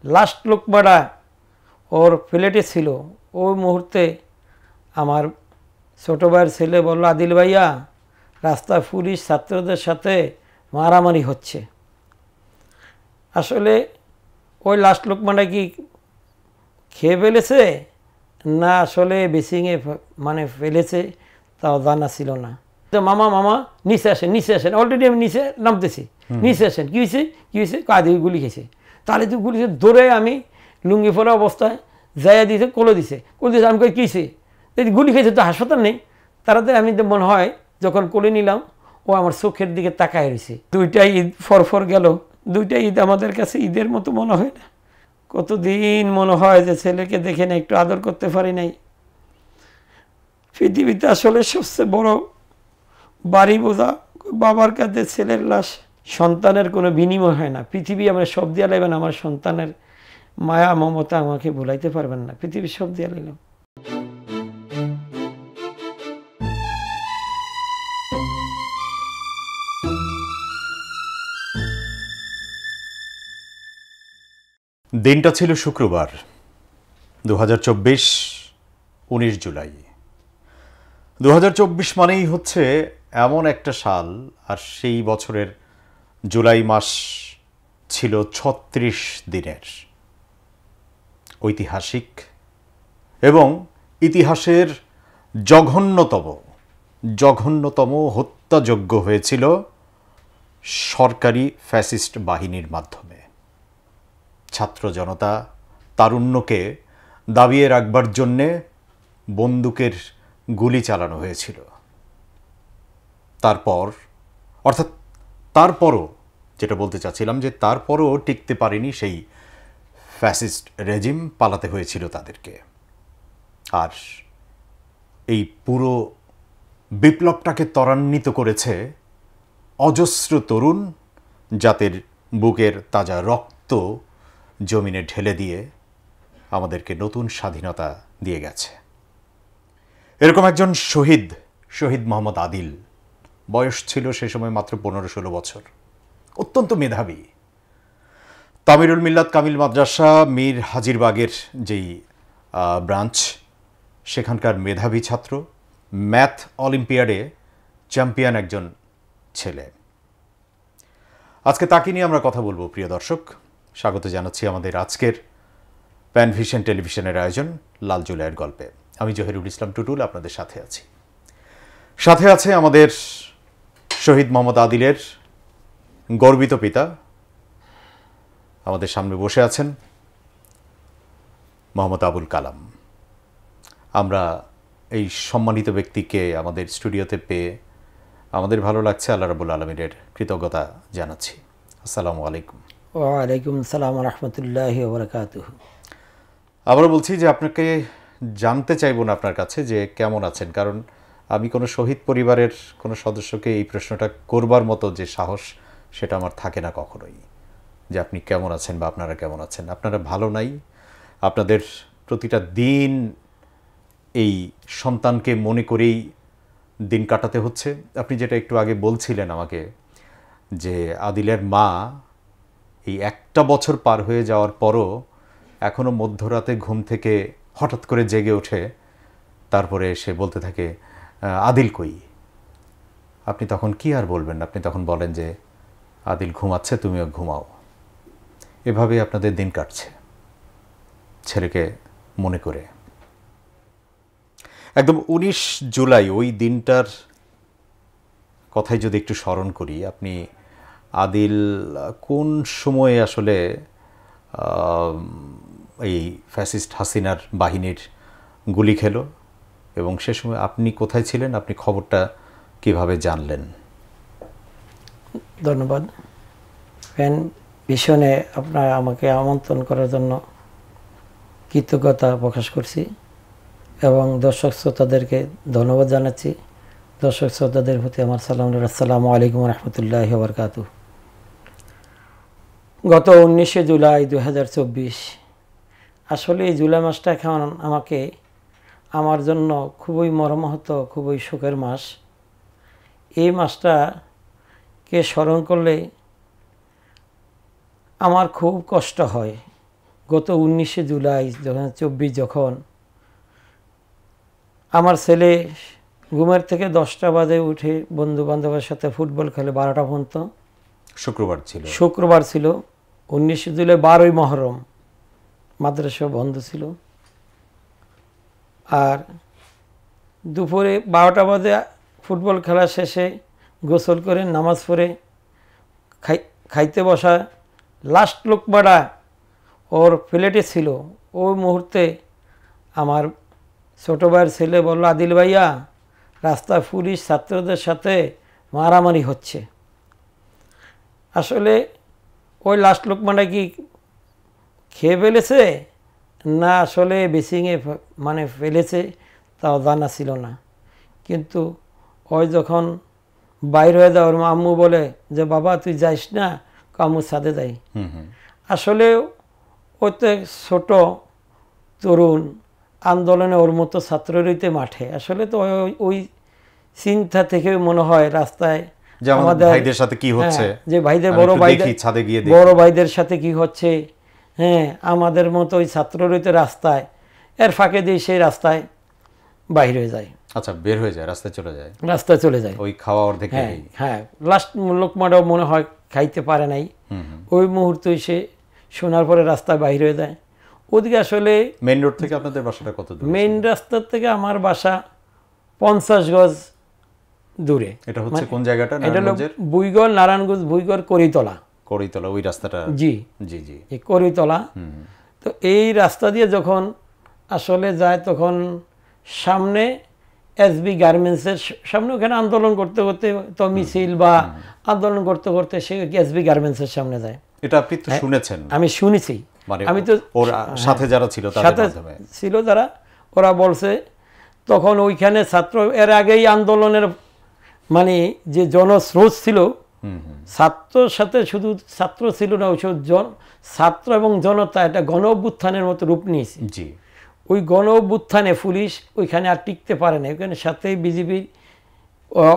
Last লোকমাটা ওর প্লেটে ছিল। ওই মুহূর্তে আমার ছোটো ভাইয়ের ছেলে বলল, আদিল ভাইয়া রাস্তায় পুলিশ ছাত্রদের সাথে মারামারি হচ্ছে। আসলে ওই লাস্ট লোকমাটা কি খেয়ে ফেলেছে না আসলে বেসিংয়ে মানে ফেলেছে তাও জানা ছিল না। মামা মামা নিচে আসেন, অলরেডি আমি নিচে নামতেছি, নিচে আসেন, কী হয়েছে কাঁদি গুলি খেয়েছে। তাহলে তো গুলি দৌড়ে আমি লুঙ্গি ফোলা অবস্থায় যাইয়া দিয়েছে, কোলে দিছে আমি কই কী হয়েছে, গুলি খেয়েছে তো হাসপাতাল নেই। তাড়াতাড়ি আমি তো মনে হয় যখন কোলে নিলাম ও আমার চোখের দিকে তাকায় রয়েছে। দুইটা ঈদ ফরফর গেল, দুইটা ঈদ আমাদের কাছে ঈদের মতো মনে হয় না। কতদিন মনে হয় যে ছেলেকে দেখে না একটু আদর করতে পারি নাই। পৃথিবীতে আসলে সবচেয়ে বড় বাড়ি বোঝা বাবার কাছে ছেলের লাশ। সন্তানের কোনো বিনিময় হয় না। পৃথিবী আমরা সব দিয়া লাইবেন, আমার সন্তানের মায়া মমতা আমাকে ভুলাইতে পারবেন না। পৃথিবী সব দিয়া লাইলাম। দিনটা ছিল শুক্রবার, 2024 19 জুলাই। 2024 মানেই হচ্ছে এমন একটা সাল, আর সেই বছরের জুলাই মাস ছিল 36 দিনের। ঐতিহাসিক এবং ইতিহাসের জঘন্যতম হত্যাযজ্ঞ হয়েছিল সরকারি ফ্যাসিস্ট বাহিনীর মাধ্যমে। ছাত্র জনতা তারুণ্যকে দাবিয়ে রাখবার জন্যে বন্দুকের গুলি চালানো হয়েছিল। তারপরও যেটা বলতে চাচ্ছিলাম যে তারপরও টিকতে পারেনি সেই ফ্যাসিস্ট রেজিম, পালাতে হয়েছিল তাদেরকে। আর এই পুরো বিপ্লবটাকে ত্বরান্বিত করেছে অজস্র তরুণ, যাদের বুকের তাজা রক্ত জমিনে ঢেলে দিয়ে আমাদেরকে নতুন স্বাধীনতা দিয়ে গেছে। এরকম একজন শহীদ মোহাম্মদ আদিল। বয়স ছিল সে সময় মাত্র 15-16 বছর। অত্যন্ত মেধাবী। তামিরুল মিল্লাত কামিল মাদ্রাসা মীর হাজিরবাগের যেই ব্রাঞ্চ, সেখানকার মেধাবী ছাত্র, ম্যাথ অলিম্পিয়াডে চ্যাম্পিয়ন একজন ছেলে। আজকে তাকে নিয়ে আমরা কথা বলবো। প্রিয় দর্শক, স্বাগত জানাচ্ছি আমাদের আজকের প্যানভিশন টেলিভিশনের আয়োজন লাল জুলাইয়ের গল্পে। আমি জহিরুল ইসলাম টুটুল আপনাদের সাথে আছি। সাথে আছে আমাদের শহীদ মোহাম্মদ আদিলের গর্বিত পিতা, আমাদের সামনে বসে আছেন মোহাম্মদ আবুল কালাম। আমরা এই সম্মানিত ব্যক্তিকে আমাদের স্টুডিওতে পেয়ে আমাদের ভালো লাগছে। আল্লাহ রাব্বুল আলামিনের কৃতজ্ঞতা জানাচ্ছি। আসসালামু আলাইকুম। ওয়ালাইকুম আসসালাম ওয়া রাহমাতুল্লাহি ওয়া বারাকাতুহু। আবারও বলছি যে আপনাকে জানতে চাইব না আপনার কাছে যে কেমন আছেন, কারণ আমি কোনো শহীদ পরিবারের কোনো সদস্যকে এই প্রশ্নটা করবার মতো যে সাহস, সেটা আমার থাকে না কখনোই, যে আপনি কেমন আছেন বা আপনারা কেমন আছেন। আপনারা ভালো নাই, আপনাদের প্রতিটা দিন এই সন্তানকে মনে করেই দিন কাটাতে হচ্ছে। আপনি যেটা একটু আগে বলছিলেন আমাকে, যে আদিলের মা এই একটা বছর পার হয়ে যাওয়ার পরও এখনও মধ্যরাতে ঘুম থেকে হঠাৎ করে জেগে ওঠে, তারপরে সে বলতে থাকে আদিল কই। আপনি তখন কি আর বলবেন? আপনি তখন বলেন যে আদিল ঘুমাচ্ছে, তুমিও ঘুমাও। এভাবেই আপনাদের দিন কাটছে ছেলেকে মনে করে। একদম 19 জুলাই ওই দিনটার কথাই যদি একটু স্মরণ করি, আপনি আদিল কোন সময়ে আসলে এই ফ্যাসিস্ট হাসিনার বাহিনীর গুলি খেলো, এবং সে সময় আপনি কোথায় ছিলেন? আপনি খবরটা কিভাবে জানলেন? ধন্যবাদ। প্যান ভিশনে আপনার আমাকে আমন্ত্রণ করার জন্য কৃতজ্ঞতা প্রকাশ করছি এবং দর্শক শ্রোতাদেরকে ধন্যবাদ জানাচ্ছি। দর্শক শ্রোতাদের প্রতি আমার সালাম। আসসালামু আলাইকুম রহমতুল্লাহি ওয়া বারাকাতুহু। গত 19 জুলাই 2024, আসলে এই জুলাই মাসটা এখন আমার জন্য খুবই মর্মাহত, খুবই শোকের মাস। এই মাসটাকে স্মরণ করলে আমার খুব কষ্ট হয়। গত 19শে জুলাই 2024 যখন আমার ছেলে ঘুমের থেকে 10টা বাজে উঠে বন্ধু বান্ধবের সাথে ফুটবল খেলে 12টা পর্যন্ত, শুক্রবার ছিল 19শে জুলাই, 12ই মহরম, মাদ্রাসা বন্ধ ছিল। আর দুপুরে 12টা বাজে ফুটবল খেলা শেষে গোসল করে নামাজ পড়ে খাইতে বসা, লাস্ট লোকমাটা ওর প্লেটে ছিল। ওই মুহূর্তে আমার ছোটো ভাইয়ের ছেলে বলল, আদিল ভাইয়া রাস্তায় পুলিশ ছাত্রদের সাথে মারামারি হচ্ছে। আসলে ওই লাস্ট লোকমাটা কি খেয়ে ফেলেছে না আসলে বেসিংয়ে মানে ফেলেছে তাও জানা ছিল না। কিন্তু ওই যখন বাইর হয়ে যায়, ওর আম্মু বলে যে বাবা তুই যাইস না, আম্মু ছাদে যাই। আসলে ওই তো ছোট তরুণ, আন্দোলনে ওর মতো ছাত্র রইতে মাঠে। আসলে তো ওই চিন্তা থেকে মনে হয় রাস্তায় আমাদের ভাইদের সাথে কি হচ্ছে, যে ভাইদের বড় ভাইদের সাথে কি হচ্ছে, হ্যাঁ আমাদের মতো ওই ছাত্র রইতে রাস্তায়, এর ফাঁকে দিয়ে সেই রাস্তায় বাইর হয়ে যায়। আচ্ছা, বের হয়ে যায়, রাস্তায় চলে যায় ওই খাওয়া অর্ধেক। হ্যাঁ, লাস্ট লোকমাটাও মনে হয় খাইতে পারে নাই। ওই মুহূর্তে সে শোনার পরে রাস্তায় বাইর হয়ে যায়। ওদিকে আসলে মেইন রোড থেকে আপনাদের বাসাটা কত দূর? মেইন রাস্তার থেকে আমার বাসা 50 গজ দূরে। এটা হচ্ছে কোন জায়গাটা? এটা হলো বুইগড়, নারায়ণগঞ্জ বুইগড় করিতলা ওই রাস্তাটা। জি, এই করিতলা। তো এই রাস্তা দিয়ে যখন আসলে যায় তখন সামনে এসবি গার্মেন্টসের সামনে, ওখানে আন্দোলন করতে করতে তো মিছিল বা আন্দোলন করতে করতে সে এসবি গার্মেন্টসের সামনে যায়। এটা আপনি তো শুনেছেন? আমি শুনেছি, আমি তো ওর সাথে যারা ছিল যারা, ওরা বলছে তখন ওইখানে ছাত্র, এর আগেই আন্দোলনের মানে যে জনস্রোত ছিল, ছাত্রর সাথে শুধু ছাত্র ছিল না, ওইসব ছাত্র এবং জনতা একটা গণ অভ্যুত্থানের মতো রূপ নিয়েছে। জি, ওই গণ অভ্যুত্থানে পুলিশ ওইখানে আর টিকতে পারে না। ওইখানে সাথেই বিজিবির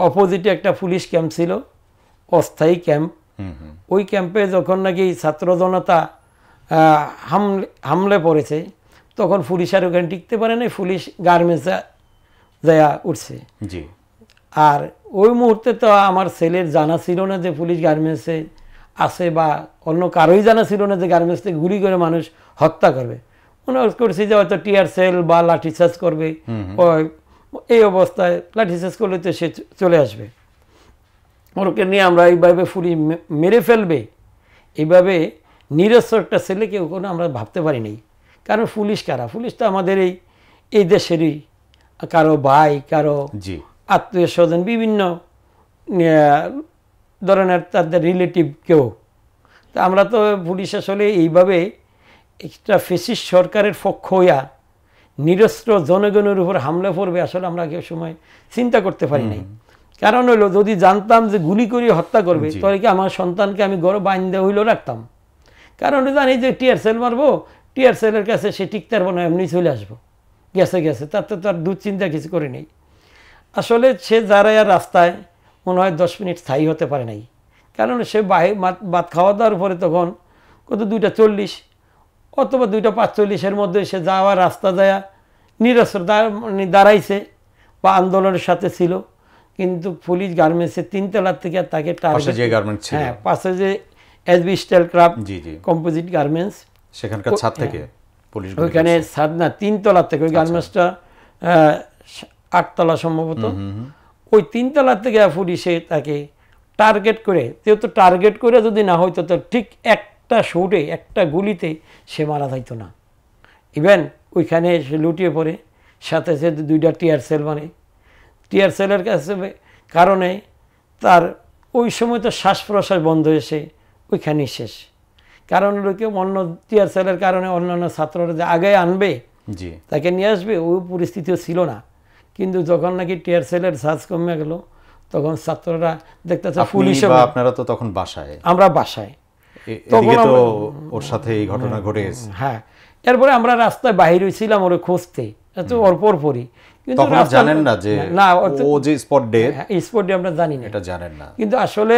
অপোজিটে একটা পুলিশ ক্যাম্প ছিল, অস্থায়ী ক্যাম্প। ওই ক্যাম্পে যখন নাকি ছাত্র জনতা হামলে পড়েছে, তখন পুলিশ আর ওখানে টিকতে পারে না, পুলিশ গার্মেন্টসে যায়া উঠছে। জি, আর ওই মুহূর্তে তো আমার ছেলের জানা ছিল না যে পুলিশ গার্মেন্টসে আছে, বা অন্য কারোই জানা ছিল না যে গার্মেন্টস থেকে গুলি করে মানুষ হত্যা করবে। মনে করছি যে হয়তো টিয়ার সেল বা লাঠিচার্জ করবে, এই অবস্থায় লাঠিচার্জ করলে তো সে চলে আসবে, ওরকে নিয়ে আমরা এইভাবে পুলিশ মেরে ফেলবে, এইভাবে নিরস্ত্র একটা ছেলেকে কোনো আমরা ভাবতে পারি নাই। কারণ পুলিশ কারা? পুলিশ তো আমাদের এই দেশেরই কারো ভাই, কারো আত্মীয় স্বজন, বিভিন্ন ধরনের তাদের রিলেটিভ কেউ। তা আমরা তো পুলিশ আসলে এইভাবে একটা ফ্যাসিস্ট সরকারের পক্ষ হইয়া নিরস্ত্র জনগণের উপর হামলা করবে, আসলে আমরা কেউ সময় চিন্তা করতে পারি নাই। কারণ হইলো, যদি জানতাম যে গুলি করে হত্যা করবে, তাহলে কি আমার সন্তানকে আমি ঘরে বাইন্দা হইলেও রাখতাম। কারণ জানি যে টিয়ার সেল মারবো, টিয়ার সেলের কাছে সে টিকতে পারবো না, এমনি চলে আসবো, গেছে তাতে তো আর দুশ্চিন্তা কিছু করে নেই। আসলে সে যারা রাস্তায় মনে হয় 10 মিনিট স্থায়ী হতে পারে নাই। কারণ সে ভাত খাওয়া দাওয়ার পরে তখন কত 2:40 অথবা 2:45 মধ্যে সে যাওয়ার রাস্তা যায় নিরস্ত্র দাঁড়াইছে বা আন্দোলনের সাথে ছিল। কিন্তু পুলিশ গার্মেন্টসের 3 তলার থেকে তাকে পাশে যে SB style craft composite garments, সেখানকার ছাদ থেকে পুলিশ, ওইখানে ছাদ না 3 তলার থেকে, ওই গার্মেন্টসটা 8 তলা সম্ভবত, ওই 3 তলার থেকে পুলিশে তাকে টার্গেট করে, যেহেতু টার্গেট করে যদি না হইতো তো ঠিক একটা শটে, একটা গুলিতে সে মারা যাইতো না। ইভেন ওইখানে সে লুটিয়ে পড়ে, সাথে সাথে 2টা টিয়ার সেল, মানে টিয়ার সেলের কারণে তার ওই সময় তো শ্বাস প্রশ্বাস বন্ধ হয়েছে, ওইখানেই শেষ। কারণ লোকে অন্য টিয়ার সেলের কারণে অন্যান্য ছাত্ররা যে আগে আনবে, তাকে নিয়ে আসবে, ওই পরিস্থিতিও ছিল না। কিন্তু যখন নাকি টিয়ার সেলের সাজ কমে গেল, তখন ছাত্ররা দেখতেছে পুলিশ, আপনারা তো তখন বাসায়, আমরা বাসায়, তখন ওর সাথে এই ঘটনা ঘটে গেছে। হ্যাঁ, এরপরে আমরা রাস্তায় বাহির হয়েছিলাম ওরে খুঁজতে, এত ওর পরপরই। কিন্তু জানেন না যে না ও যে স্পট ডে আমরা জানি না, এটা জানেন না। কিন্তু আসলে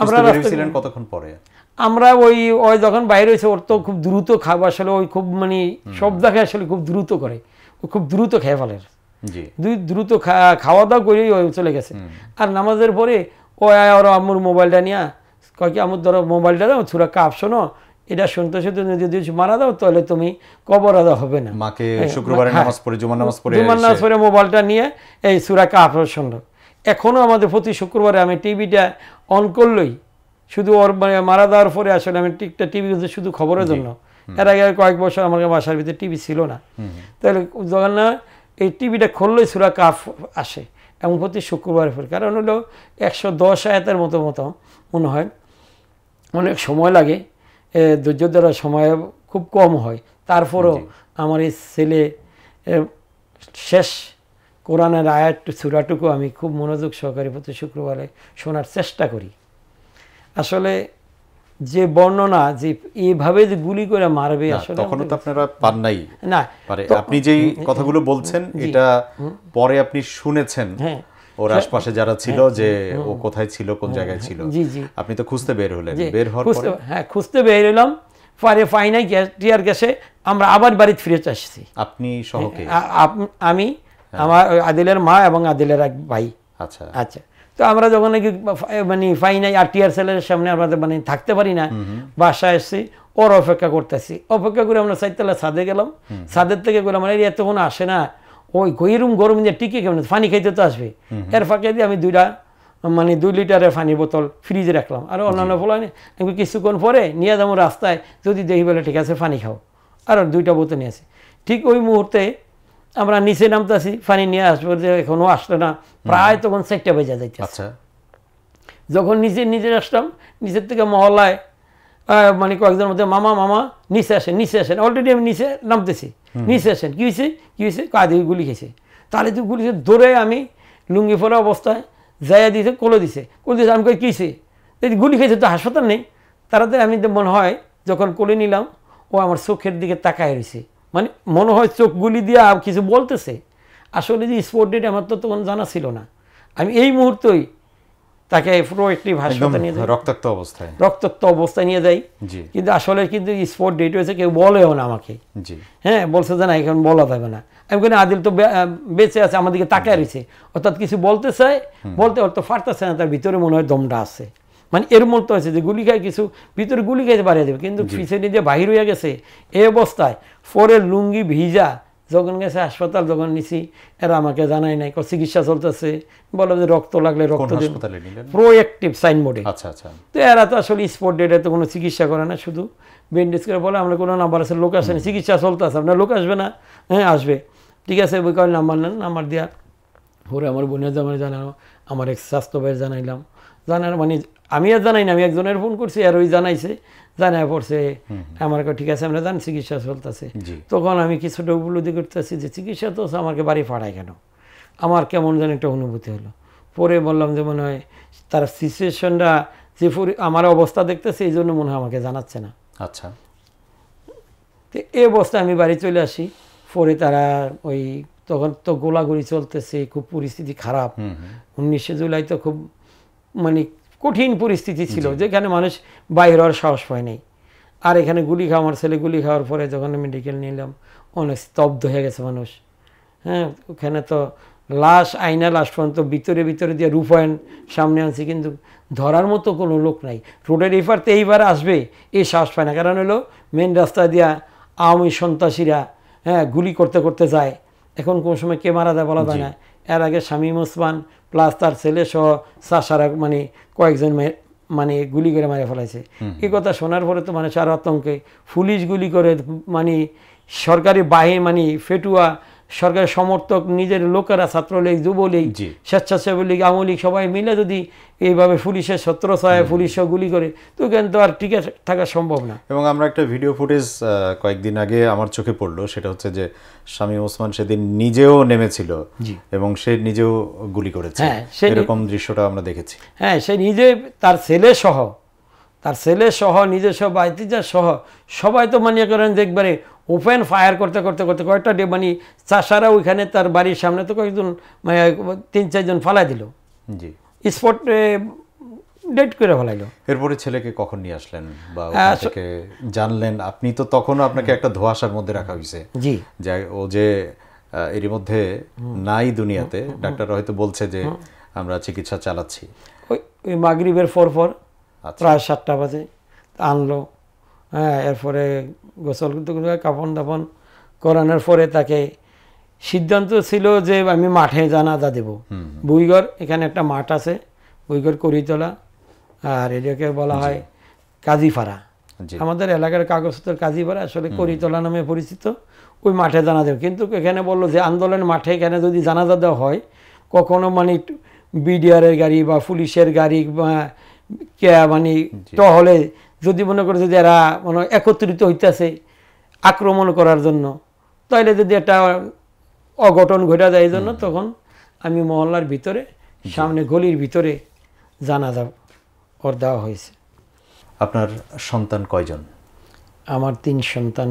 আমরা রাস্তায় কতক্ষণ পরে আমরা ওই ওই যখন বাইরে হয়েছে ওর তো খুব দ্রুত খাবার আসলে ওই খুব মানে সব জায়গায় আসলে খুব দ্রুত করে, ও খুব দ্রুত খেয়ে ফেলে, দ্রুত খাওয়া দাওয়া করেই ওই চলে গেছে। আর নামাজের পরে ও ওর আম্মুর মোবাইলটা নিয়ে কয় কি আম্মুর ধরো মোবাইলটা দাও, সূরা কাফ শোনো, এটা শুনতে যদি মারা দাও তাহলে তুমি কবর আদা হবে না। মাকে শুক্রবারে নামাজ পড়ে জুমার নামাজ পড়ে মোবাইলটা নিয়ে এই সূরা কাফ শুনলো। এখনো আমাদের প্রতি শুক্রবারে আমি টিভিটা অন করলই শুধু ওর মারা দেওয়ার পরে আসলে আমি টিভি শুধু খবরের জন্য। এর আগে কয়েক বছর আমার বাসার ভিতরে টিভি ছিল না, তাহলে যখন না এই টিভিটা খুললেই সূরা কাফ আসে এবং প্রতি শুক্রবার পরে। কারণ হলো 110 আয়াতের মতো মনে হয়, অনেক সময় লাগে, ধৈর্য ধরা সময় খুব কম হয়। তারপরও আমার এই ছেলে শেষ কোরআনের আয়াত সূরাটুকু আমি খুব মনোযোগ সহকারে প্রতি শুক্রবারে শোনার চেষ্টা করি। আসলে যে বর্ণনা যে এইভাবে যে গুলি করে মারবে আসলে তখনও তো আপনারা পান নাই না, আপনি যেই কথাগুলো বলছেন এটা পরে আপনি শুনেছেন ওর আশপাশে যারা ছিল যে ও কোথায় ছিল, কোন জায়গায় ছিল, আপনি তো খুঁজতে বের হলেন, বের হওয়ার পরে খুঁজতে বের হলাম পরে ফাইনাল টিয়ার গ্যাসে আমরা আবার বাড়িতে ফিরে আসছি। আপনি সহ কে? আমি, আমার আদিলের মা এবং আদিলের এক ভাই। আচ্ছা আচ্ছা, তো আমরা যখন নাকি মানে ফাইনাল আর টিয়ার সেলের সামনে আমরা মানে থাকতে পারি না, বাসায় এসেছি, ওর অপেক্ষা করতেছি। অপেক্ষা করে আমরা 4 তলা ছাদে গেলাম, ছাদের থেকে গেলাম মানে এতক্ষণ আসে না, ওই গরম যে টিকে কেমন পানি খাইতে তো আসবে। এর ফাঁকে দিয়ে আমি 2 লিটারের পানির বোতল ফ্রিজে রাখলাম। আর অন্যান্য ফল কিছুক্ষণ পরে নিয়ে যাবো রাস্তায়, যদি দেখি বলে ঠিক আছে পানি খাও, আর 2টা বোতল নিয়ে আসি। ঠিক ওই মুহূর্তে আমরা নিচে নামতেছি, পানি নিয়ে আসবো, এখনো আসলো না, প্রায় তখন 4টা বেজে যাইছে। যখন নিচে আসলাম, নিচের থেকে মহল্লায় মানে কয়েকজনের মধ্যে মামা নিচে আসেন, অলরেডি আমি নিচে নামতেছি, নিচে আসেন, কি হয়েছে কাঁদি গুলি খেয়েছে। তাহলে তো গুলি দৌড়ে আমি লুঙ্গি পরা অবস্থায় যাইয়া দিয়েছে, কোলে দিছে আমি কই কিছে, গুলি খেয়েছে তো হাসপাতাল নেই। তাড়াতাড়ি আমি মনে হয় যখন কোলে নিলাম, ও আমার চোখের দিকে তাকায় রয়েছে, মানে মনে হয় চোখ গুলি দিয়ে কিছু বলতেছে। আসলে যে স্পট ডেট আমার তো তখন জানা ছিল না। আমি এই মুহূর্তেই তাকে প্রোঅ্যাক্টিভ হাসপাতালে নিয়ে যাই, রক্তাক্ত অবস্থায় নিয়ে যাই। কিন্তু আসলে কিন্তু স্পট ডেট হয়েছে, কেউ বলেও না আমাকে। হ্যাঁ, বলছে যে না এখন বলা যাবে না। আমি কেন আদিল তো বেঁচে আছে, আমার দিকে তাকায় রয়েছে, অর্থাৎ কিছু বলতে চায়, বলতে ওর তো ফাটতেছে না, তার ভিতরে মনে হয় দমটা আছে। মানে এর মতো হয়েছে যে গুলি খায়, কিছু ভিতরে গুলি খাইতে বাড়িয়ে দেবে, কিন্তু পিছনে যে বাহির হয়ে গেছে এই অবস্থায়। পরে লুঙ্গি ভিজা যখন গেছে হাসপাতাল, যখন নিছি, এরা আমাকে জানাই নাই, চিকিৎসা চলতেছে, বলো যে রক্ত লাগলে রক্ত প্রোঅ্যাক্টিভ সাইনবোর্ডে। তো এরা তো আসলে স্পট ডেটে তো কোনো চিকিৎসা করে না, শুধু ব্যান্ডেজ করে বলে আমরা কোনো নাম্বার আছে, লোক আসেনি, চিকিৎসা চলতেছে, আপনার লোক আসবে না? হ্যাঁ আসবে, ঠিক আছে, ওই কারণে নাম্বার নেন। নাম্বার দেওয়া পরে আমার বোনের জামাই জানানো, আমার এক স্বাস্থ্য ভাইয়ের জানাইলাম, জানার মানে আমি আর জানাই না, আমি একজনের ফোন করছি আর ওই জানাইছে, জানায় পড়ছে আমার ঠিক আছে আমরা জানি চিকিৎসা চলতেছে। তখন আমি কিছুটা উপলব্ধি করতেছি যে চিকিৎসা তো আমাকে বাড়ি পাঠায় কেন, আমার কেমন যেন একটা অনুভূতি হলো। পরে বললাম যে মনে হয় তার সিচুয়েশনটা যে আমার অবস্থা দেখতেছে এই জন্য মনে হয় আমাকে জানাচ্ছে না। আচ্ছা, তো এই অবস্থায় আমি বাড়ি চলে আসি। পরে তারা ওই তখন তো গোলাগুলি চলতেছে, খুব পরিস্থিতি খারাপ। 19 জুলাই তো খুব মানে কঠিন পরিস্থিতি ছিল, যেখানে মানুষ বাইরে হওয়ার সাহস পায় নাই। আর এখানে গুলি খাওয়া, আমার ছেলে গুলি খাওয়ার পরে যখন মেডিকেল নিলাম, অনেক স্তব্ধ হয়ে গেছে মানুষ। হ্যাঁ, ওখানে তো লাশ পর্যন্ত ভিতরে দিয়ে রূপায়ণ সামনে আনছি, কিন্তু ধরার মতো কোনো লোক নাই। রোডের এইপারতে এইবার আসবে এই সাহস পায় না, কারণ হলো মেন রাস্তা দিয়া আওয়ামী সন্ত্রাসীরা গুলি করতে যায়। এখন কোন সময় কে মারা যায় বলা যায় না। এর আগে শামীম ওসমান প্লাস তার ছেলে সহ সারা মানে কয়েকজন মানে গুলি করে মারে ফেলাইছে। এই কথা শোনার পরে তো মানে চার আতঙ্কে পুলিশ গুলি করে, মানে সরকারি বাহিনী মানে ফেটুয়া সরকারের সমর্থক নিজের লোকেরা, ছাত্রলীগ, যুবলীগ, স্বেচ্ছাসেবী লীগ, আওয়ামী লীগ সবাই মিলে যদি এইভাবে পুলিশের ছত্রছায়া পুলিশও গুলি করে, তো কিন্তু আর টিকে থাকা সম্ভব না। এবং আমরা একটা ভিডিও ফুটেজ কয়েকদিন আগে আমার চোখে পড়লো, সেটা হচ্ছে যে শামীম ওসমান সেদিন নিজেও নেমেছিল এবং সে নিজেও গুলি করেছে, এরকম দৃশ্যটা আমরা দেখেছি। হ্যাঁ, সে নিজে তার ছেলে সহ নিজস্ব বাইতিজা সহ সবাই তো মনে করেন যে একবারে ওপেন ফায়ার করতে কয়েকটা মানে চাষারা ওইখানে তার বাড়ির সামনে তো কয়েকজন মানে 3-4 জন ফালাই দিল, স্পটে ডেট করে ফেলাইলো। এরপরে ছেলেকে কখন নিয়ে আসলেন বা ওখান থেকে জানলেন? আপনি তো তখনও আপনাকে একটা ধোঁয়াশার মধ্যে রাখা হয়েছে জি, যে ও যে এরই মধ্যে নাই দুনিয়াতে, ডাক্তার হয়তো বলছে যে আমরা চিকিৎসা চালাচ্ছি। ওই মাগরিবের পর আচ্ছা। প্রায় 7টা বাজে আনলো। হ্যাঁ, এরপরে গোসল কাফন দাফন করানোর পরে তাকে সিদ্ধান্ত ছিল যে আমি মাঠে জানাজা দেব। বুইগড় এখানে একটা মাঠ আছে, বুইগড় করিতলা, আর এটাকে বলা হয় কাজীপাড়া। আমাদের এলাকার কাগজপত্রের কাজীপাড়া, আসলে করিতলা নামে পরিচিত। ওই মাঠে জানাজা দেব, কিন্তু এখানে বললো যে আন্দোলনের মাঠে এখানে যদি জানাজা দেওয়া হয়, কখনো মানে বিডিআরের গাড়ি বা পুলিশের গাড়ি বা মানে টহলে যদি মনে করে যদি এরা মানে একত্রিত হইতেছে আক্রমণ করার জন্য, তাহলে যদি একটা অঘটন ঘটে যায়, এই জন্য তখন আমি মহল্লার ভিতরে সামনে গলির ভিতরে জানাজা ওর দেওয়া হয়েছে। আপনার সন্তান কয়জন? আমার 3 সন্তান।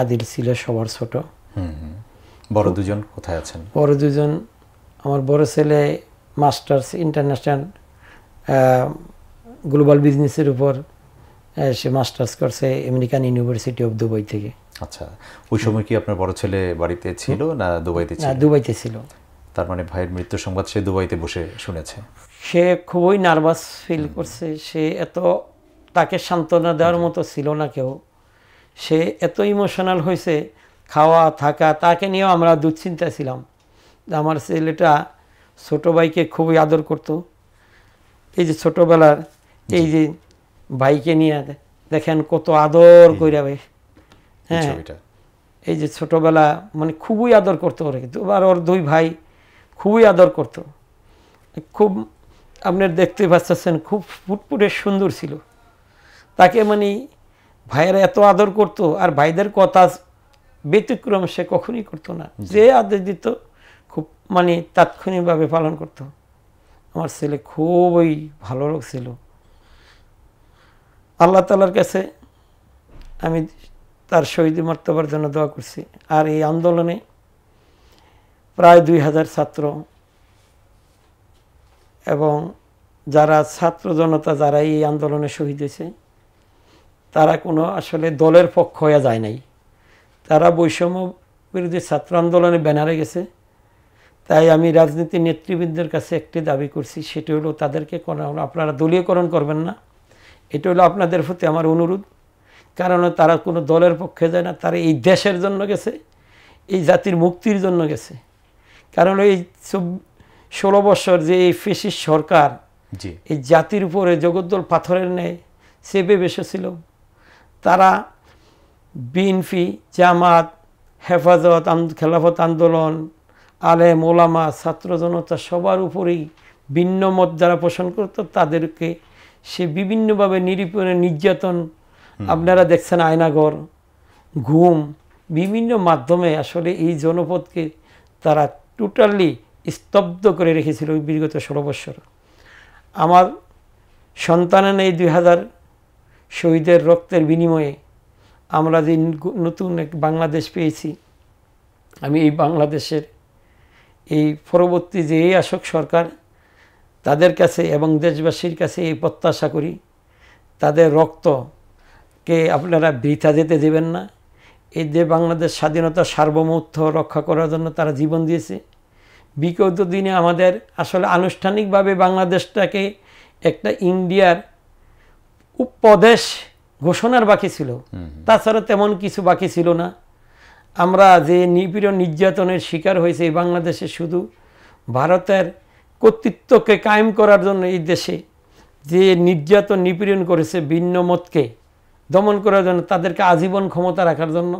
আদিল ছিল সবার ছোট। বড় দুজন কোথায় আছেন? বড় দুজন, আমার বড় ছেলে মাস্টার্স ইন্টারন্যাশনাল গ্লোবাল বিজনেসের উপর সে মাস্টার্স করছে আমেরিকান ইউনিভার্সিটি অফ দুবাই থেকে। আচ্ছা, ওই সময় কি আপনার বড় ছেলে বাড়িতে ছিল না দুবাইতে ছিল? না, দুবাইতে ছিল। তার মানে ভাইয়ের মৃত্যু সংবাদ সে দুবাইতে বসে শুনেছে। সে খুবই নার্ভাস ফিল করছে। সে এত, তাকে সান্ত্বনা দেওয়ার মতো ছিল না কেউ। সে এত ইমোশনাল হয়েছে, খাওয়া থাকা তাকে নিয়েও আমরা দুশ্চিন্তা ছিলাম। আমার ছেলেটা ছোটো ভাইকে খুবই আদর করত। এই যে ছোটোবেলার এই যে ভাইকে নিয়ে দেখেন কত আদর কইরা ভাই। হ্যাঁ, এই যে ছোটোবেলা মানে খুবই আদর করতো ওরা, কিন্তু আর ওর 2 ভাই খুবই আদর করতো। খুব আপনার দেখতে পাচ্ছেন খুব ফুটফুটে সুন্দর ছিল। তাকে মানে ভাইয়েরা এত আদর করতো, আর ভাইদের কথা ব্যতিক্রম সে কখনই করতো না। যে আদেশ দিত খুব মানে তাৎক্ষণিকভাবে পালন করত। আমার ছেলে খুবই ভালো লোক ছিল। আল্লাহ তাআলার কাছে আমি তার শহীদ মর্তবার জন্য দোয়া করছি। আর এই আন্দোলনে প্রায় 2000 ছাত্র এবং যারা ছাত্র জনতা যারা এই আন্দোলনে শহীদ হয়েছে, তারা কোনো আসলে দলের পক্ষ হয়ে যায় নাই। তারা বৈষম্য বিরোধী ছাত্র আন্দোলনে ব্যানারে গেছে। তাই আমি রাজনীতির নেতৃবৃন্দের কাছে একটি দাবি করছি, সেটি হলো তাদেরকে আপনারা দলীয়করণ করবেন না। এটা হলো আপনাদের প্রতি আমার অনুরোধ। কারণ তারা কোনো দলের পক্ষে যায় না, তারা এই দেশের জন্য গেছে, এই জাতির মুক্তির জন্য গেছে। কারণ এই 16 বছর যে এই ফ্যাসিস্ট সরকার এই জাতির উপরে জগদ্দল পাথরের ন্যায় চেপে বসেছিল, তারা বিএনপি, জামাত, হেফাজত, খেলাফত আন্দোলন, আলেম ওলামা, ছাত্র জনতা সবার উপরেই ভিন্ন মত যারা পোষণ করত, তাদেরকে সে বিভিন্নভাবে নিরীপণে নির্যাতন, আপনারা দেখছেন আয়নাঘর, ঘুম, বিভিন্ন মাধ্যমে আসলে এই জনপদকে তারা টোটালি স্তব্ধ করে রেখেছিল বিগত 16 বছর। আমার সন্তানের এই 2000 শহীদের রক্তের বিনিময়ে আমরা যে নতুন এক বাংলাদেশ পেয়েছি, আমি এই বাংলাদেশের এই পরবর্তী যে এই আসক সরকার, তাদের কাছে এবং দেশবাসীর কাছে এই প্রত্যাশা করি, তাদের রক্তকে আপনারা বৃথা যেতে দেবেন না। এই যে বাংলাদেশ স্বাধীনতা সার্বভৌমত্ব রক্ষা করার জন্য তারা জীবন দিয়েছে। বিগত দিনে আমাদের আসলে আনুষ্ঠানিকভাবে বাংলাদেশটাকে একটা ইন্ডিয়ার উপদেশ ঘোষণার বাকি ছিল, তাছাড়া তেমন কিছু বাকি ছিল না। আমরা যে নিপীড়ন নির্যাতনের শিকার হয়েছে এই বাংলাদেশে, শুধু ভারতের কর্তৃত্বকে কায়েম করার জন্য এই দেশে যে নির্যাতন নিপীড়ন করেছে, ভিন্ন মতকে দমন করার জন্য, তাদেরকে আজীবন ক্ষমতা রাখার জন্য,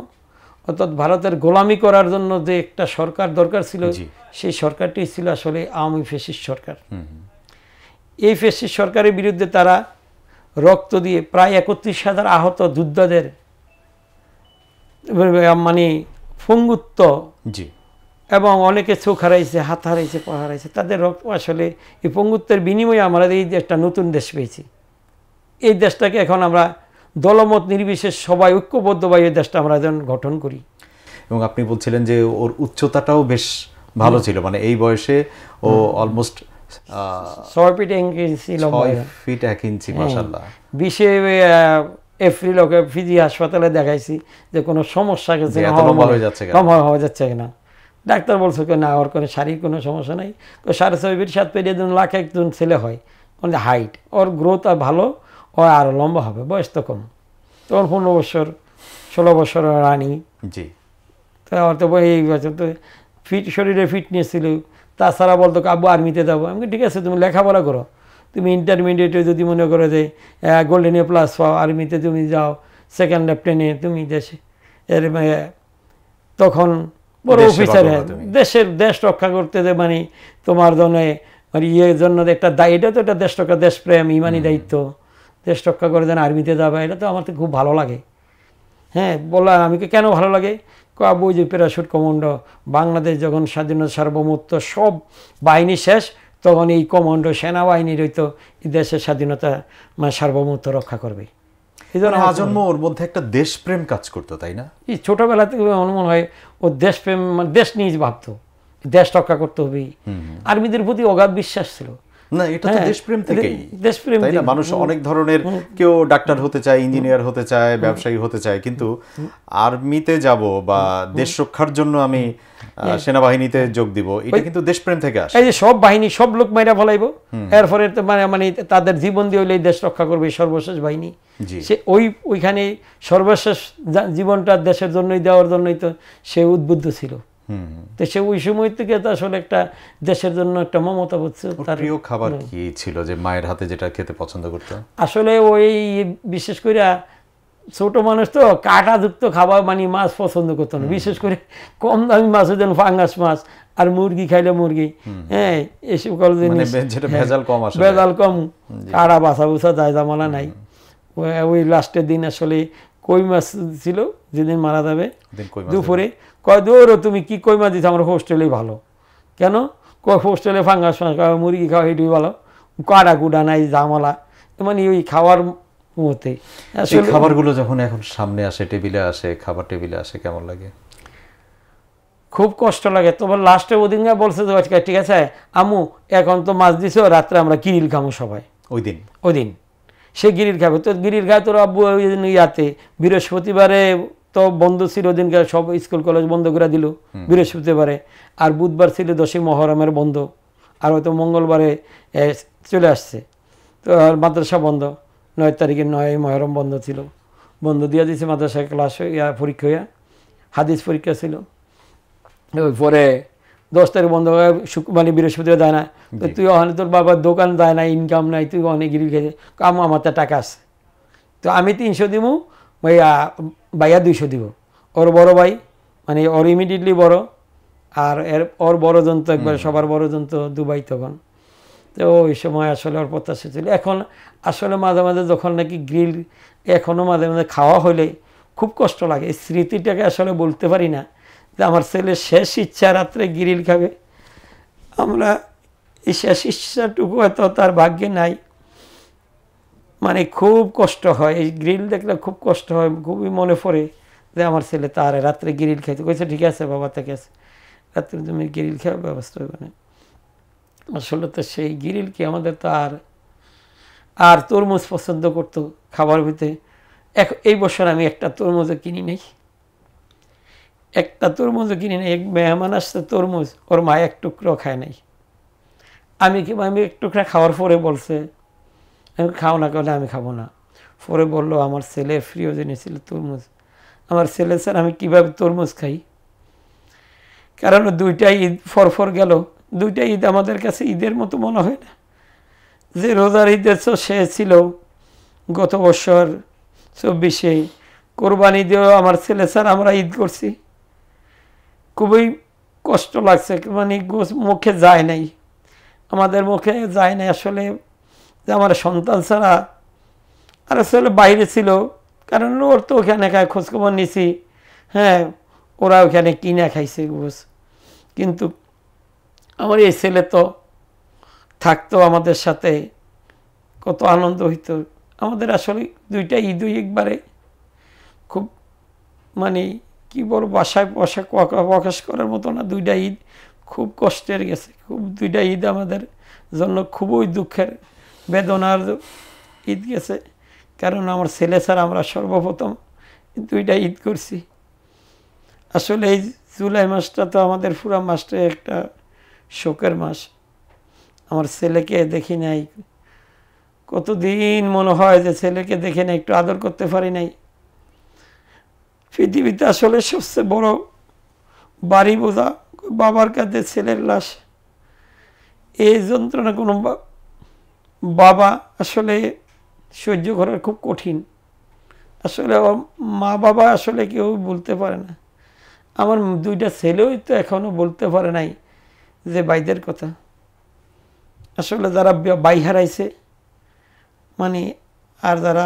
অর্থাৎ ভারতের গোলামি করার জন্য যে একটা সরকার দরকার ছিল, সেই সরকারটি ছিল আসলে আওয়ামী ফ্যাসিস্ট সরকার। এই ফ্যাসিস্ট সরকারের বিরুদ্ধে তারা রক্ত দিয়ে প্রায় 31,000 আহত যোদ্ধাদের মানে পঙ্গুত্ব, এবং অনেকে চোখ হারাইছে, হাত হারাইছে, পা হারাইছে, তাদের রক্ত আসলে এই পঙ্গুত্বের বিনিময়ে আমরা এই যে একটা নতুন দেশ পেয়েছি। এই দেশটাকে এখন আমরা দলমত নির্বিশেষ সবাই ঐক্যবদ্ধভাবে এই দেশটা আমরা যেন গঠন করি। এবং আপনি বলছিলেন যে ওর উচ্চতাটাও বেশ ভালো ছিল, মানে এই বয়সে ও অলমোস্ট 6 ফিট 1 ইঞ্চি লম্বা। 6 ফিট 1 ইঞ্চি, মাশাআল্লাহ। 20 এপ্রিল ওকে ফিজি হাসপাতালে দেখাইছি যে কোনো সমস্যা গেছে না, লম্বা হয়ে যাচ্ছে কিনা। ডাক্তার বলছে না, ওর কোনো শারীরিক কোনো সমস্যা নাই। তো 6.5 ফিট 7 ফিট লাখ একজন ছেলে হয়, মানে হাইট ওর গ্রোথ আর ভালো, ও আরও লম্বা হবে, বয়স তো কম। তখন 15 বছর 16 বছর রানি। জি। তো আমার তো এই বছর তো ফিট, শরীরে ফিটনেস ছিল। তাছাড়া বলতো আব্বু আর্মিতে যাবো। আমি ঠিক আছে, তুমি লেখাপড়া করো, তুমি ইন্টারমিডিয়েটে যদি মনে করো যে গোল্ডেন এ প্লাস পাও, আর্মিতে তুমি যাও, সেকেন্ড লেফটেন্যান্টে তুমি দেশে তখন বড় অফিসার, দেশ রক্ষা করতে যে মানে তোমার জন্য মানে ইয়ের জন্য একটা এটা তো একটা দেশ রক্ষা, দেশপ্রেম, ইমানি দায়িত্ব, দেশ রক্ষা করে যেন আর্মিতে যাবে, এটা তো আমার তো খুব ভালো লাগে। হ্যাঁ, বললাম আমি কেন ভালো লাগে, আবু যে প্যারাশুট কমান্ডো, বাংলাদেশ যখন স্বাধীনতা সার্বভৌমত্ব সব বাহিনী শেষ, তখন এই কমান্ডো সেনাবাহিনীর হইতো এই দেশের স্বাধীনতা মানে সার্বভৌমত্ব রক্ষা করবে। এই জন্য আজন্ম ওর মধ্যে একটা দেশপ্রেম কাজ করতো, তাই না? এই ছোটবেলা থেকে অনুমান হয় ও দেশপ্রেম, মানে দেশ নিয়ে ভাবতো, দেশ রক্ষা করতে হবে। আর্মিদের প্রতি অগাধ বিশ্বাস ছিল। না, এটা তো দেশপ্রেম থেকেই, দেশপ্রেম, তাই না? মানুষ অনেক ধরনের, কেউ ডাক্তার হতে চায়, ইঞ্জিনিয়ার হতে চায়, ব্যবসায়ী হতে চায়, কিন্তু আর্মিতে যাব বা দেশ রক্ষার জন্য আমি সেনাবাহিনীতে যোগ দিব, এটা কিন্তু দেশপ্রেম থেকে আসে। এই যে সব বাহিনী সব লোক মাইরা ফলাইবো, এরপরে মানে তাদের জীবন দিয়ে হইলে দেশ রক্ষা করবে সর্বশেষ বাহিনী। সে ওইখানে সর্বশেষ জীবনটা দেশের জন্যই দেওয়ার জন্যই তো সে উদ্বুদ্ধ ছিল। তো সে ওই সময় থেকে তো আসলে একটা দেশের জন্য একটা মমতা বুঝছে। তার প্রিয় খাবার কি ছিল, যে মায়ের হাতে যেটা খেতে পছন্দ করতো? আসলে ওই বিশেষ করে ছোট মানুষ তো কাঁটাযুক্ত খাবার মানে মাছ পছন্দ করতো না, বিশেষ করে কম দামি মাছ হতেন ফাঙ্গাস মাছ, আর মুরগি খাইলে মুরগি, হ্যাঁ এসব জিনিস ভেজাল কম, কাঁড়া বাছা বুছা যায়, জামালা নাই। ওই লাস্টের দিন আসলে কই মাছ ছিল, যেদিন মারা যাবে দুপুরে, কয় দৌড়ো তুমি কি কই মাছ দিচ্ছ, আমার হোস্টেলেই ভালো। কেন? হোস্টেলে ফাঙ্গাস মাছ খাওয়া, মুরগি খাওয়া, এটাই ভালো, কাঁড়া কুড়া নাই, জামালা, মানে ওই খাওয়ার মতে। আসলে খাবারগুলো যখন এখন সামনে আসে, টেবিলে আসে, খাবার টেবিলে আসে, কেমন লাগে? খুব কষ্ট লাগে। তোমার লাস্টে ওদিন বলছে যে ঠিক আছে আমু, এখন তো মাছ দিছো, রাত্রে আমরা গিরিল খামো সবাই। ওই দিন সে গিরিল খাবে, তো গিরিল খায় তোর আব্বু ইয়াতে বৃহস্পতিবারে তো বন্ধ ছিল, ওদিনকে সব স্কুল কলেজ বন্ধ করে দিল বৃহস্পতিবারে, আর বুধবার ছিল 10ই মহরমের বন্ধ, আর হয়তো মঙ্গলবারে চলে আসছে, তো মাদ্রাসা বন্ধ। 9 তারিখে 9ই মহরম বন্ধ ছিল, বন্ধ দিয়ে দিয়েছে মাদ্রাসায়, ক্লাস পরীক্ষা হইয়া হাদিস পরীক্ষা ছিল। ওই পরে 10 তারিখ বন্ধ হয়ে মানে বৃহস্পতিবার যায় না, তো তুই ওখানে তোর বাবার দোকান যায় না, ইনকাম নাই, তুই অনেক গিরিল খেয়েছে, কাম আমার তো টাকা আছে, তো আমি 300 দিব, ভাইয়া 200 দিব। ওর বড় ভাই মানে ওর ইমিডিয়েটলি বড়, আর ওর বড় জন তো একবার সবার বড় জন তো দুবাই তখন। তো ওই সময় আসলে ওর প্রত্যাশা ছিল। এখন আসলে মাঝে মাঝে যখন নাকি গ্রিল এখনও মাঝে মাঝে খাওয়া হলে খুব কষ্ট লাগে, স্মৃতিটাকে আসলে বলতে পারি না যে আমার ছেলের শেষ ইচ্ছা রাত্রে গ্রিল খাবে। আমরা এই শেষ ইচ্ছাটুকু হয়তো তার ভাগ্যে নাই, মানে খুব কষ্ট হয়, এই গ্রিল দেখলে খুব কষ্ট হয়, খুবই মনে পড়ে যে আমার ছেলে তার রাত্রে গ্রিল খাইতে কইছে, ঠিক আছে বাবা, ঠিক আছে রাত্রে তুমি গ্রিল খাওয়ার ব্যবস্থা হবে না। আসলে তো সেই গ্রিল কি আমাদের তো আর তরমুজ পছন্দ করতো খাবার ভিতরে। এই বছর আমি একটা তরমুজও কিনি নাই, একটা তরমুজও কিনি নাই। এক মেহমান আসছে, তরমুজ ওর মা এক টুকরো খায় নাই। আমি এক টুকরা খাওয়ার পরে বলছে আমি খাও না, কেন আমি খাবো না। পরে বললো আমার ছেলের প্রিয় জিনিস ছিল তরমুজ। আমার ছেলে স্যার আমি কীভাবে তরমুজ খাই, কারণ 2টা ঈদ ফরফর গেল, 2টা ঈদ আমাদের কাছে ঈদের মতো মনে হয় না। যে রোজার ঈদের সে ছিল গত বছর 24-এ, কোরবানি দিয়েও আমার ছেলে স্যার আমরা ঈদ করছি, খুবই কষ্ট লাগছে, মানে মুখে যায় নাই, আমাদের মুখে যায় নাই আসলে যে আমার সন্তান ছাড়া। আর আসলে বাইরে ছিল, কারণ ওর তো ওখানে খায়, খোঁজখবর নিছি, হ্যাঁ ওরা ওখানে কিনে খাইছে গোস, কিন্তু আমার এই ছেলে তো থাকতো আমাদের সাথে, কত আনন্দ হইতো আমাদের। আসলে 2টা ঈদই একবারে খুব মানে কি বলবো, বাসায় প্রকাশ করার মতো না। 2টা ঈদ খুব কষ্টের গেছে, খুব দুইটা ঈদ আমাদের জন্য খুবই দুঃখের বেদনার ঈদ গেছে। কারণ আমার ছেলে ছাড়া আমরা সর্বপ্রথম দুইটা ঈদ করছি। আসলে এই জুলাই মাসটা তো আমাদের পুরা মাসটা একটা শোকের মাস। আমার ছেলেকে দেখি নাই, কতদিন মনে হয় যে ছেলেকে দেখে নাই, একটু আদর করতে পারি নাই। পৃথিবীতে আসলে সবচেয়ে বড় বাড়ি বোঝা বাবার কাছে ছেলের লাশ। এই যন্ত্রণা কোনো বাবা আসলে সহ্য করার খুব কঠিন। আসলে মা বাবা আসলে কেউ বলতে পারে না। আমার দুইটা ছেলেও তো এখনো বলতে পারে নাই যে ভাইদের কথা। আসলে যারা ভাই হারাইছে মানে, আর যারা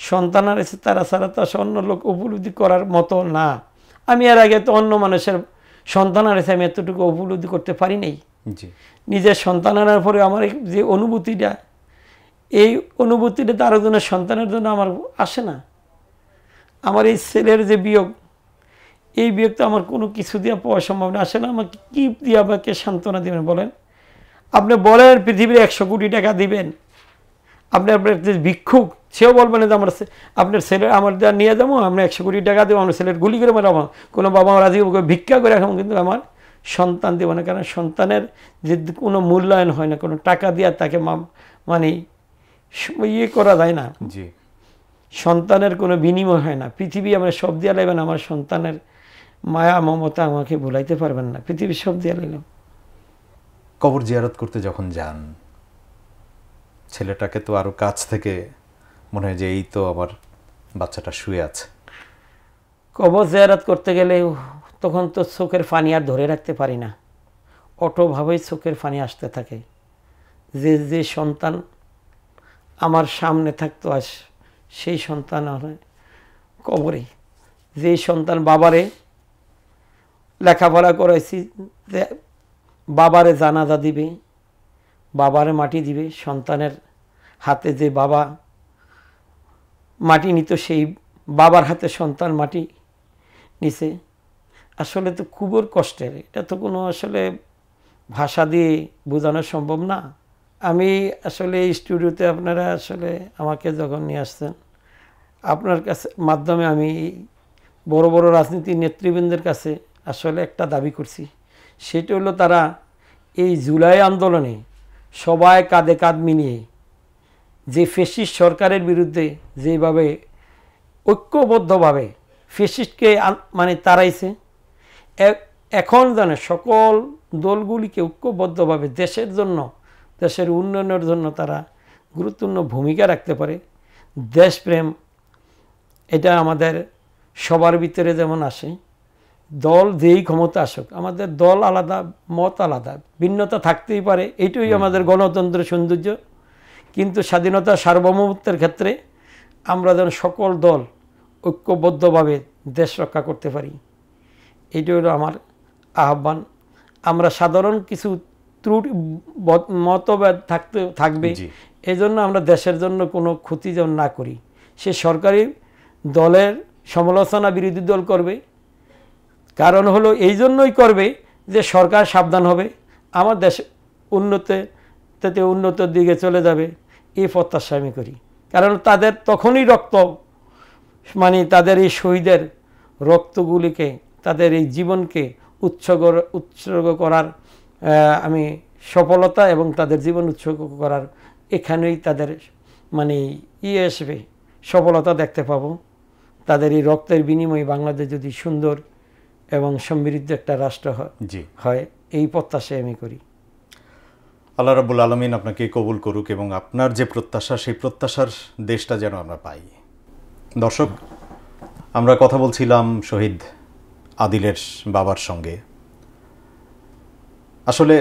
সন্তান হারাইছে তারা ছাড়া তো আসলে অন্য লোক উপলব্ধি করার মতো না। আমি এর আগে তো অন্য মানুষের সন্তান হারাইছে আমি এতটুকু উপলব্ধি করতে পারি নাই। নিজের সন্তান আনার পরে আমার যে অনুভূতিটা, এই অনুভূতিটা তো আরো জনের সন্তানের জন্য আমার আসে না। আমার এই ছেলের যে বিয়োগ, এই বিয়োগ তো আমার কোনো কিছু দিয়ে পাওয়া সম্ভব না। আসে না, আমাকে কি দিয়ে আমাকে সান্ত্বনা দেবেন বলেন? আপনি বলেন পৃথিবীর 100 কোটি টাকা দিবেন, আপনি আপনার ভিক্ষুক, সেও বলবেন যে আমার আপনার ছেলে আমার নিয়ে যাবো, আমরা 100 কোটি টাকা দেবো, আমার ছেলের গুলি করে মারাবো। কোনো বাবা মা রাজি ভিক্ষা করে এখন, কিন্তু আমার সন্তান দেবো না। কারণ সন্তানের যে কোনো মূল্যায়ন হয় না, কোনো টাকা দিয়ে তাকে মানে ইয়ে করা যায় না। সন্তানের কোনো বিনিময় হয় না। পৃথিবী আমরা সব দিয়া লাইবেন, আমার সন্তানের মায়া মমতা আমাকে ভুলাইতে পারবেন না। পৃথিবী সব দিয়া লাইলাম। কবর জিয়ারত করতে যখন যান, ছেলেটাকে তো আরো কাছ থেকে মনে হয় যে এই তো আমার বাচ্চাটা শুয়ে আছে। কবর জিয়ারত করতে গেলে তখন তো চোখের পানি আর ধরে রাখতে পারি না, অটোভাবেই চোখের পানি আসতে থাকে। যে যে সন্তান আমার সামনে থাকতো আজ, সেই সন্তান কবরে। যে সন্তান বাবারে লেখাপড়া করাইছি, যে বাবারে জানাজা দিবে, বাবারে মাটি দিবে, সন্তানের হাতে যে বাবা মাটি নিত, সেই বাবার হাতে সন্তান মাটি নিছে। আসলে তো খুবই কষ্টের। এটা তো কোনো আসলে ভাষা দিয়ে বোঝানো সম্ভব না। আমি আসলে এই স্টুডিওতে আপনারা আসলে আমাকে যখন নিয়ে আসছেন, আপনার কাছে মাধ্যমে আমি বড় বড় রাজনীতির নেতৃবৃন্দের কাছে আসলে একটা দাবি করছি। সেটা হলো তারা এই জুলাই আন্দোলনে সবাই কাঁধে কাঁধ মিলিয়ে যে ফ্যাসিস্ট সরকারের বিরুদ্ধে যেভাবে ঐক্যবদ্ধভাবে ফ্যাসিস্টকে মানে তাড়াইছে, এখন জানে সকল দলগুলিকে ঐক্যবদ্ধভাবে দেশের জন্য, দেশের উন্নয়নের জন্য তারা গুরুত্বপূর্ণ ভূমিকা রাখতে পারে। দেশপ্রেম এটা আমাদের সবার ভিতরে যেমন আসে, দল যেই ক্ষমতা আসুক, আমাদের দল আলাদা, মত আলাদা, ভিন্নতা থাকতেই পারে, এইটাই আমাদের গণতন্ত্রের সৌন্দর্য। কিন্তু স্বাধীনতা সার্বভৌমত্বের ক্ষেত্রে আমরা যেন সকল দল ঐক্যবদ্ধভাবে দেশ রক্ষা করতে পারি, এইটা হলো আমার আহ্বান। আমরা সাধারণ কিছু ত্রুটি মতভেদ থাকবে, এই জন্য আমরা দেশের জন্য কোনো ক্ষতি যেন না করি। সে সরকারি দলের সমালোচনা বিরোধী দল করবে, কারণ হলো এই জন্যই করবে যে সরকার সাবধান হবে, আমার দেশ উন্নতির দিকে চলে যাবে, এই প্রত্যাশা আমি করি। কারণ তাদের তখনই রক্ত, মানে তাদের এই শহীদের রক্তগুলিকে, তাদের এই জীবনকে উৎসর্গ করার আমি সফলতা এবং তাদের জীবন উৎসর্গ করার এখানেই তাদের মানে আসবে, সফলতা দেখতে পাবো। তাদের এই রক্তের বিনিময়ে বাংলাদেশ যদি সুন্দর এবং সমৃদ্ধ একটা রাষ্ট্র হয়, এই প্রত্যাশাই আমি করি। আল্লাহ রাব্বুল আলামিন আপনাকে কবুল করুক এবং আপনার যে প্রত্যাশা, সেই প্রত্যাশার দেশটা যেন আমরা পাই। দর্শক, আমরা কথা বলছিলাম শহীদ আদিলের বাবার সঙ্গে। আসলে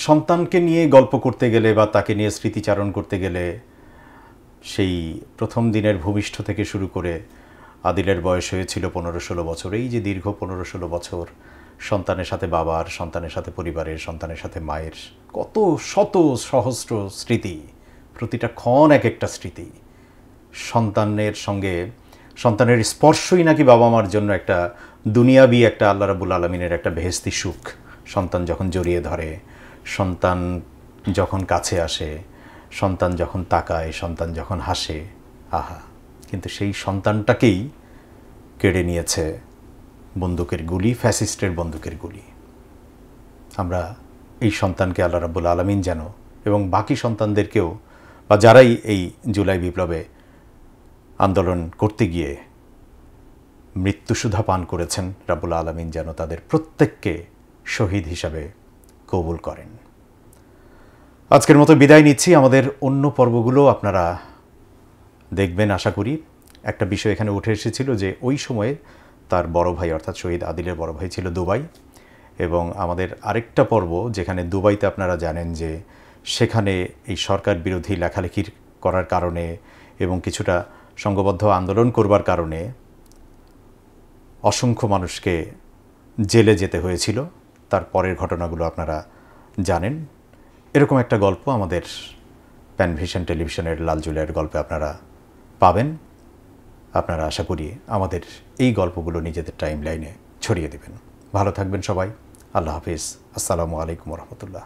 সন্তানকে নিয়ে গল্প করতে গেলে বা তাকে নিয়ে স্মৃতিচারণ করতে গেলে সেই প্রথম দিনের ভূমিষ্ঠ থেকে শুরু করে আদিলের বয়স হয়েছিল 15-16 বছর। এই যে দীর্ঘ 15-16 বছর সন্তানের সাথে বাবার, সন্তানের সাথে পরিবারের, সন্তানের সাথে মায়ের, কত শত সহস্র স্মৃতি, প্রতিটা ক্ষণ এক একটা স্মৃতি। সন্তানের সঙ্গে সন্তানের স্পর্শই নাকি বাবা মার জন্য একটা দুনিয়াবি, একটা আল্লাহ রাব্বুল আলামিনের একটা বেহেশতি সুখ। সন্তান যখন জড়িয়ে ধরে, সন্তান যখন কাছে আসে, সন্তান যখন তাকায়, সন্তান যখন হাসে, আহা! কিন্তু সেই সন্তানটাকেই কেড়ে নিয়েছে বন্দুকের গুলি, ফ্যাসিস্টের বন্দুকের গুলি। আমরা এই সন্তানকে আল্লাহ রাব্বুল আলামিন যেন, এবং বাকি সন্তানদেরকেও, বা যারাই এই জুলাই বিপ্লবে আন্দোলন করতে গিয়ে মৃত্যুসুধা পান করেছেন, রাব্বুল আলামিন যেন তাদের প্রত্যেককে শহীদ হিসাবে কবুল করেন। আজকের মতো বিদায় নিচ্ছি। আমাদের অন্য পর্বগুলো আপনারা দেখবেন আশা করি। একটা বিষয় এখানে উঠে এসেছিল যে ওই সময়ে তার বড় ভাই অর্থাৎ শহীদ আদিলের বড় ভাই ছিল দুবাই, এবং আমাদের আরেকটা পর্ব যেখানে দুবাইতে আপনারা জানেন যে সেখানে এই সরকার বিরোধী লেখালেখি করার কারণে এবং কিছুটা সংঘবদ্ধ আন্দোলন করবার কারণে অসংখ্য মানুষকে জেলে যেতে হয়েছিল। তার পরের ঘটনাগুলো আপনারা জানেন। এরকম একটা গল্প আমাদের প্যানভিশন টেলিভিশনের লাল জুলাইয়ের গল্পে আপনারা পাবেন। আপনারা আশা করি আমাদের এই গল্পগুলো নিজেদের টাইম লাইনে ছড়িয়ে দেবেন। ভালো থাকবেন সবাই। আল্লাহ হাফিজ। আসসালামু আলাইকুম রহমতুল্লাহ।